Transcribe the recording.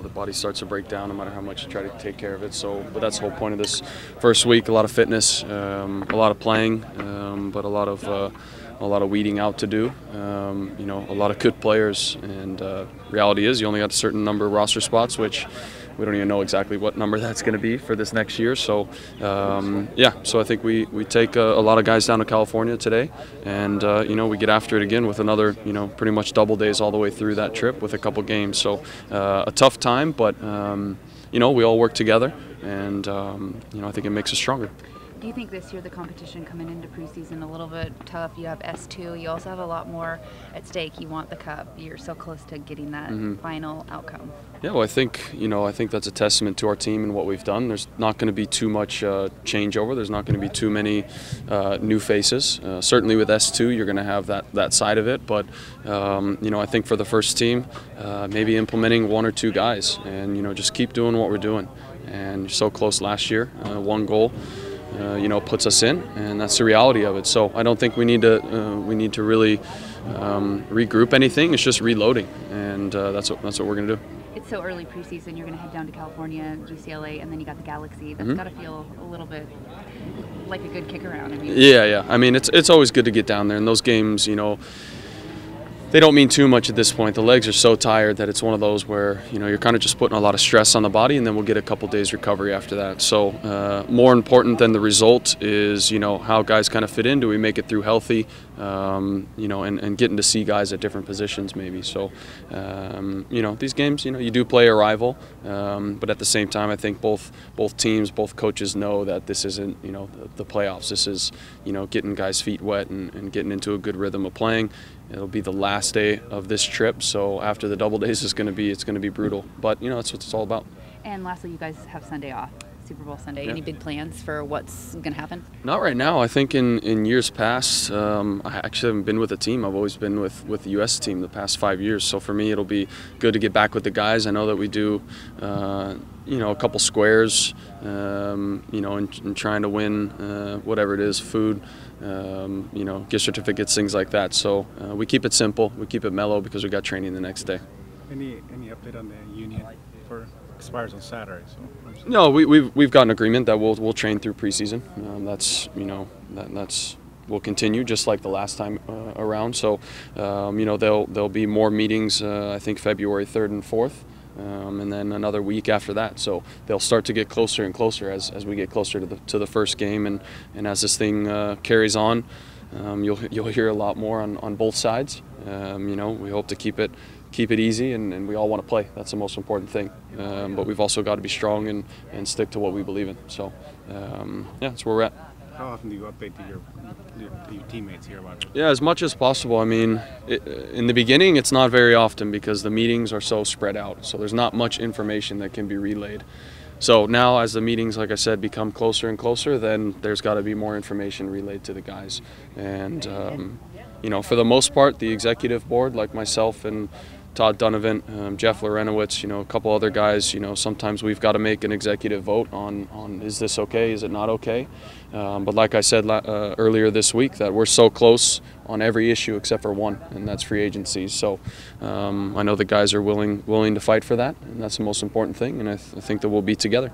the body starts to break down no matter how much you try to take care of it. So, but that's the whole point of this first week. A lot of fitness, a lot of playing, but a lot of weeding out to do. A lot of good players, and reality is you only got a certain number of roster spots, which we don't even know exactly what number that's going to be for this next year. So, so I think we take a lot of guys down to California today, and we get after it again with another pretty much double days all the way through that trip with a couple games. So a tough time, but we all work together, and I think it makes us stronger. Do you think this year the competition coming into preseason a little bit tough? You have S2. You also have a lot more at stake. You want the cup. You're so close to getting that final outcome. Yeah, well, I think that's a testament to our team and what we've done. There's not going to be too much changeover. There's not going to be too many new faces. Certainly with S2, you're going to have that side of it. But I think for the first team, maybe implementing one or two guys, and just keep doing what we're doing. And so close last year, one goal. Puts us in, and that's the reality of it. So I don't think we need to really regroup anything. It's just reloading, and that's what we're going to do. It's so early preseason. You're going to head down to California, UCLA, and then you got the Galaxy. That's got to feel a little bit like a good kick around. Yeah. I mean, it's always good to get down there, and those games, they don't mean too much at this point. The legs are so tired that it's one of those where you're kind of just putting a lot of stress on the body, and then we'll get a couple days recovery after that. So more important than the result is how guys kind of fit in. Do we make it through healthy? And getting to see guys at different positions maybe. So these games, you do play a rival, but at the same time, I think both teams, both coaches know that this isn't the playoffs. This is getting guys' feet wet and getting into a good rhythm of playing. It'll be the last day of this trip, so after the double days, it's going to be brutal. But that's what it's all about. And lastly, you guys have Sunday off, Super Bowl Sunday. Yeah. Any big plans for what's going to happen? Not right now. I think in years past, I actually haven't been with a team. I've always been with the U.S. team the past 5 years. So for me, it'll be good to get back with the guys. I know that we do, a couple squares, and trying to win whatever it is, food. Gift certificates, things like that. So we keep it simple, we keep it mellow because we got training the next day. Any update on the union for expires on Saturday? So no, we've got an agreement that we'll train through preseason. That's will continue just like the last time around. So there'll be more meetings. I think February 3rd and 4th. And then another week after that. So they'll start to get closer and closer as we get closer to the first game, and as this thing carries on, you'll hear a lot more on both sides. We hope to keep it easy, and we all want to play. That's the most important thing. But we've also got to be strong and stick to what we believe in. So that's where we're at. How often do you update your teammates here about it? Yeah, as much as possible. I mean, in the beginning, it's not very often because the meetings are so spread out. So there's not much information that can be relayed. So now as the meetings, like I said, become closer and closer, then there's got to be more information relayed to the guys. And, for the most part, the executive board, like myself and Todd Donovan, Jeff Lorenowitz, a couple other guys, sometimes we've got to make an executive vote on is this okay, is it not okay? But like I said earlier this week, that we're so close on every issue except for one, and that's free agency. So I know the guys are willing to fight for that, and that's the most important thing, and I think that we'll be together.